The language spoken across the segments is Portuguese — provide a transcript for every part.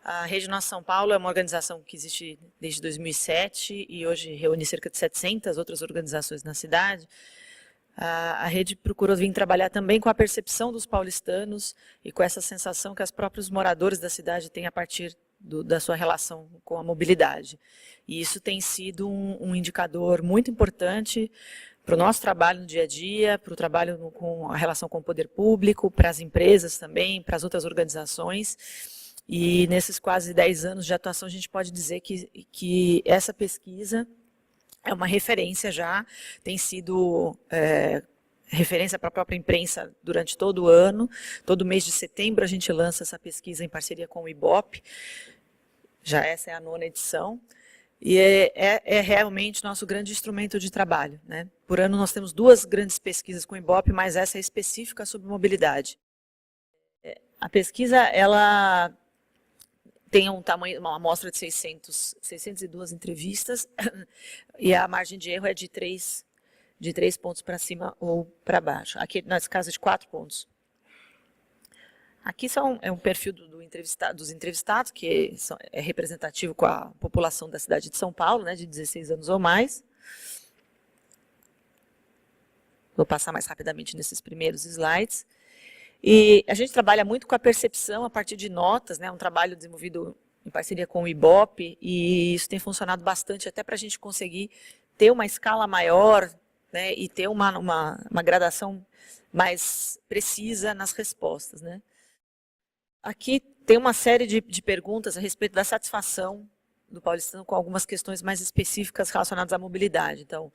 A Rede Nossa São Paulo é uma organização que existe desde 2007 e hoje reúne cerca de 700 outras organizações na cidade. A rede procurou vir trabalhar também com a percepção dos paulistanos e com essa sensação que os próprios moradores da cidade têm a partir da sua relação com a mobilidade. E isso tem sido um indicador muito importante para o nosso trabalho no dia a dia, para o trabalho com a relação com o poder público, para as empresas também, para as outras organizações. E nesses quase 10 anos de atuação, a gente pode dizer que essa pesquisa é uma referência já, tem sido referência para a própria imprensa durante todo o ano. Todo mês de setembro a gente lança essa pesquisa em parceria com o IBOP, já essa é a 9ª edição, e é realmente nosso grande instrumento de trabalho, né? Por ano nós temos 2 grandes pesquisas com o IBOP, mas essa é específica sobre mobilidade. A pesquisa, ela tem um tamanho, uma amostra de 602 entrevistas, e a margem de erro é de 3 pontos para cima ou para baixo. Aqui, nesse caso, de 4 pontos. Aqui é um perfil dos entrevistados, que é representativo com a população da cidade de São Paulo, né, de 16 anos ou mais. Vou passar mais rapidamente nesses primeiros slides. E a gente trabalha muito com a percepção a partir de notas, né, um trabalho desenvolvido em parceria com o IBOP, e isso tem funcionado bastante até para a gente conseguir ter uma escala maior, né, e ter uma gradação mais precisa nas respostas, né. Aqui tem uma série de perguntas a respeito da satisfação do paulistano com algumas questões mais específicas relacionadas à mobilidade. Então,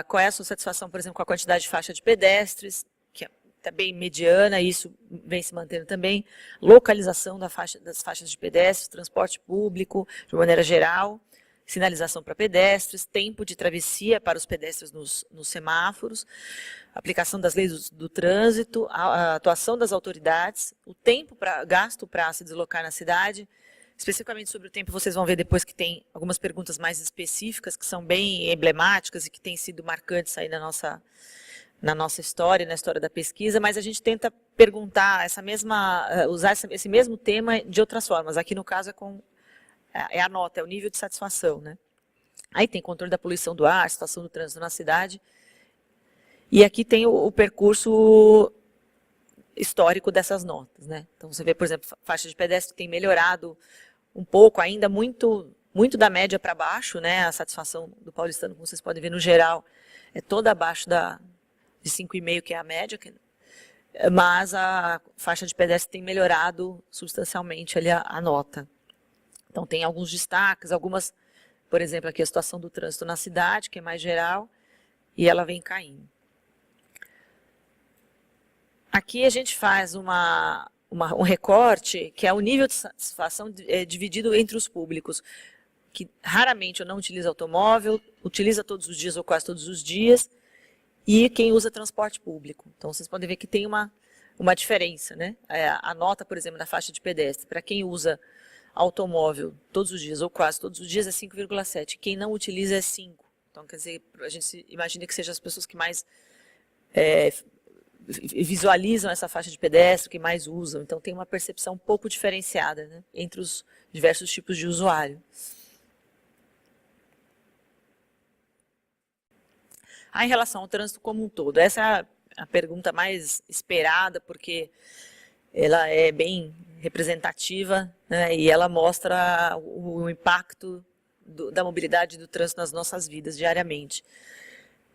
qual é a sua satisfação, por exemplo, com a quantidade de faixa de pedestres, que é bem mediana, e isso vem se mantendo também, localização das faixas de pedestres, transporte público, de maneira geral, sinalização para pedestres, tempo de travessia para os pedestres nos semáforos, aplicação das leis do trânsito, a atuação das autoridades, o tempo gasto para se deslocar na cidade. Especificamente sobre o tempo, vocês vão ver depois que tem algumas perguntas mais específicas, que são bem emblemáticas e que têm sido marcantes aí na nossa história, na história da pesquisa, mas a gente tenta perguntar usar esse mesmo tema de outras formas. Aqui, no caso, é a nota, é o nível de satisfação, né? Aí tem controle da poluição do ar, situação do trânsito na cidade. E aqui tem o percurso histórico dessas notas, né? Então você vê, por exemplo, faixa de pedestre tem melhorado um pouco, ainda muito da média para baixo, né? A satisfação do paulistano, como vocês podem ver, no geral, é toda abaixo de 5,5, que é a média, mas a faixa de pedestre tem melhorado substancialmente ali a nota. Então tem alguns destaques, por exemplo, aqui a situação do trânsito na cidade, que é mais geral, e ela vem caindo. Aqui a gente faz um recorte, que é o nível de satisfação dividido entre os públicos, que raramente ou não utiliza automóvel, utiliza todos os dias ou quase todos os dias, e quem usa transporte público. Então, vocês podem ver que tem uma diferença, né? A nota, por exemplo, na faixa de pedestre, para quem usa automóvel todos os dias ou quase todos os dias é 5,7. Quem não utiliza é 5. Então, quer dizer, a gente imagina que sejam as pessoas que mais visualizam essa faixa de pedestre, que mais usam. Então, tem uma percepção um pouco diferenciada, né, entre os diversos tipos de usuário. Em relação ao trânsito como um todo, essa é a pergunta mais esperada, porque ela é bem representativa, né, e ela mostra o impacto da mobilidade e do trânsito nas nossas vidas diariamente.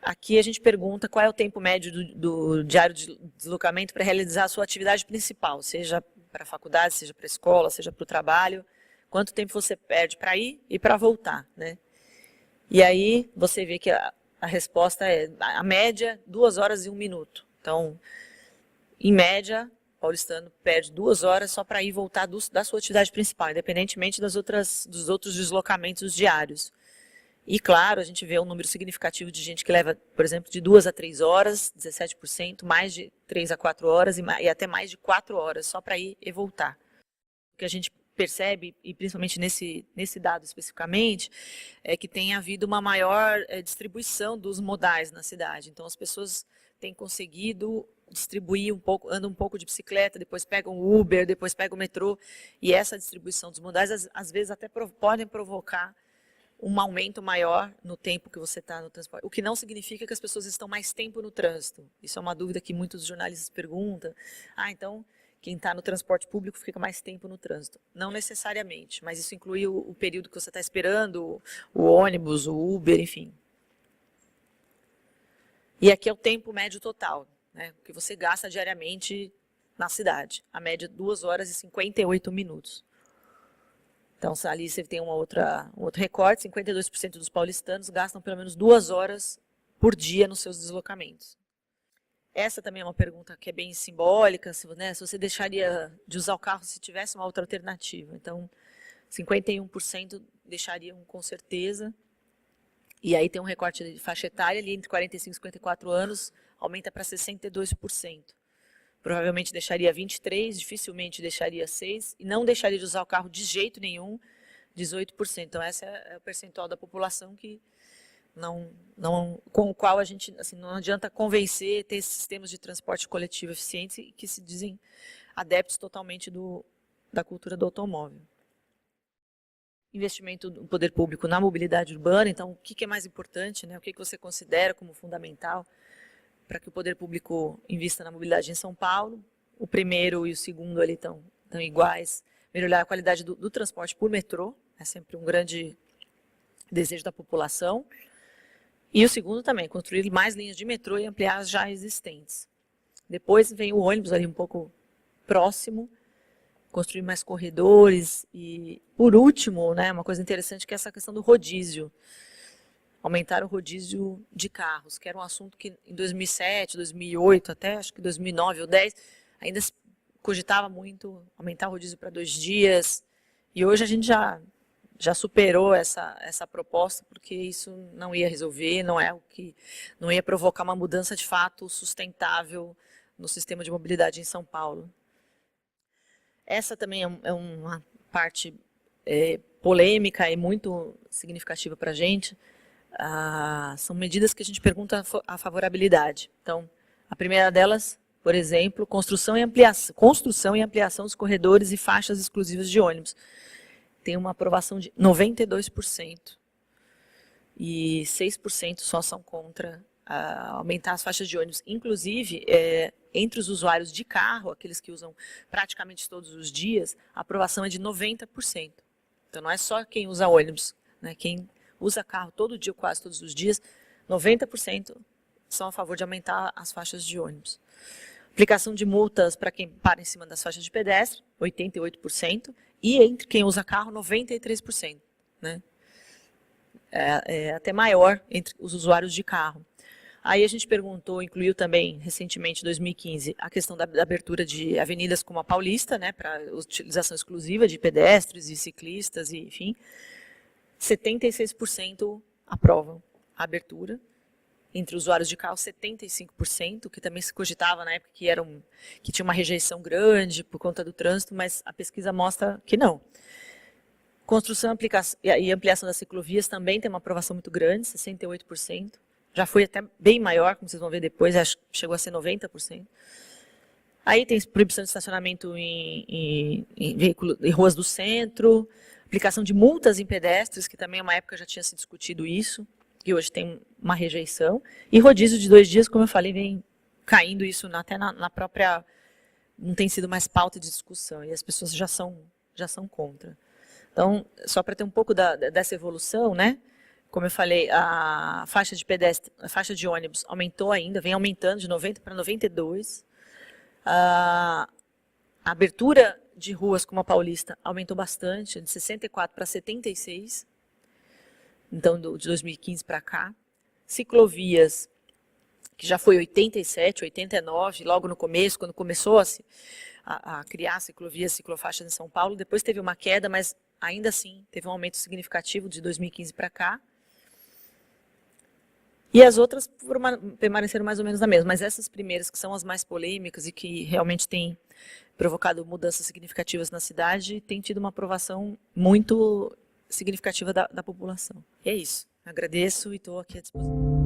Aqui a gente pergunta qual é o tempo médio do diário de deslocamento para realizar a sua atividade principal, seja para a faculdade, seja para a escola, seja para o trabalho, quanto tempo você perde para ir e para voltar, né? E aí você vê que a resposta é, a média, 2 horas e 1 minuto. Então, em média, o paulistano perde 2 horas só para ir e voltar da sua atividade principal, independentemente dos outros deslocamentos diários. E, claro, a gente vê um número significativo de gente que leva, por exemplo, de 2 a 3 horas, 17%, mais de 3 a 4 horas e até mais de 4 horas só para ir e voltar. O que a gente percebe, e principalmente nesse dado especificamente, é que tem havido uma maior distribuição dos modais na cidade. Então, as pessoas têm conseguido distribuir um pouco, anda um pouco de bicicleta, depois pega um Uber, depois pega o metrô, e essa distribuição dos modais, às vezes, até podem provocar um aumento maior no tempo que você está no transporte, o que não significa que as pessoas estão mais tempo no trânsito. Isso é uma dúvida que muitos jornalistas perguntam. Então, quem está no transporte público fica mais tempo no trânsito. Não necessariamente, mas isso inclui o período que você está esperando, o ônibus, o Uber, enfim. E aqui é o tempo médio total, né, que você gasta diariamente na cidade. A média 2 horas e 58 minutos. Então, ali você tem um outro recorte, 52% dos paulistanos gastam pelo menos 2 horas por dia nos seus deslocamentos. Essa também é uma pergunta que é bem simbólica, se você deixaria de usar o carro se tivesse uma outra alternativa. Então, 51% deixariam com certeza. E aí tem um recorte de faixa etária ali entre 45 e 54 anos, aumenta para 62%. Provavelmente deixaria 23%, dificilmente deixaria 6%, e não deixaria de usar o carro de jeito nenhum, 18%. Então, esse é o percentual da população que com o qual a gente não adianta convencer ter esses sistemas de transporte coletivo eficientes e que se dizem adeptos totalmente da cultura do automóvel. Investimento do poder público na mobilidade urbana. Então, o que é mais importante, né? O que você considera como fundamental para que o poder público invista na mobilidade em São Paulo? O primeiro e o segundo ali estão iguais. Melhorar a qualidade do transporte por metrô, é sempre um grande desejo da população. E o segundo também, construir mais linhas de metrô e ampliar as já existentes. Depois vem o ônibus ali um pouco próximo, construir mais corredores e, por último, né, uma coisa interessante que é essa questão do rodízio. Aumentar o rodízio de carros, que era um assunto que em 2007, 2008, até acho que 2009 ou 2010, ainda se cogitava muito aumentar o rodízio para 2 dias. E hoje a gente já superou essa proposta, porque isso não ia resolver, não ia provocar uma mudança de fato sustentável no sistema de mobilidade em São Paulo. Essa também é uma parte polêmica e muito significativa para a gente. São medidas que a gente pergunta a favorabilidade. Então, a primeira delas, por exemplo, construção e ampliação dos corredores e faixas exclusivas de ônibus. Tem uma aprovação de 92%. E 6% só são contra aumentar as faixas de ônibus. Inclusive, entre os usuários de carro, aqueles que usam praticamente todos os dias, a aprovação é de 90%. Então, não é só quem usa ônibus, né? Quem usa carro todo dia, quase todos os dias, 90% são a favor de aumentar as faixas de ônibus. Aplicação de multas para quem para em cima das faixas de pedestre, 88%, e entre quem usa carro, 93%. Né? Até maior entre os usuários de carro. Aí a gente perguntou, incluiu também recentemente, em 2015, a questão da abertura de avenidas como a Paulista, né, para utilização exclusiva de pedestres e ciclistas, e, enfim. 76% aprovam a abertura. Entre usuários de carro, 75%, que também se cogitava na época que tinha uma rejeição grande por conta do trânsito, mas a pesquisa mostra que não. Construção e ampliação das ciclovias também tem uma aprovação muito grande, 68%. Já foi até bem maior, como vocês vão ver depois, chegou a ser 90%. Aí tem proibição de estacionamento em ruas do centro, aplicação de multas em pedestres, que também uma época já tinha se discutido isso, e hoje tem uma rejeição. E rodízio de 2 dias, como eu falei, vem caindo isso até na própria... Não tem sido mais pauta de discussão, e as pessoas já são contra. Então, só para ter um pouco dessa evolução, né? Como eu falei, a faixa de pedestre, a faixa de ônibus aumentou ainda, vem aumentando de 90 para 92. A abertura de ruas como a Paulista aumentou bastante, de 64 para 76. Então, de 2015 para cá. Ciclovias, que já foi 87, 89, logo no começo, quando começou a criar ciclovias, ciclofaixas em São Paulo. Depois teve uma queda, mas ainda assim teve um aumento significativo de 2015 para cá. E as outras permaneceram mais ou menos na mesma, mas essas primeiras, que são as mais polêmicas e que realmente têm provocado mudanças significativas na cidade, têm tido uma aprovação muito significativa da população. E é isso. Agradeço e estou aqui à disposição.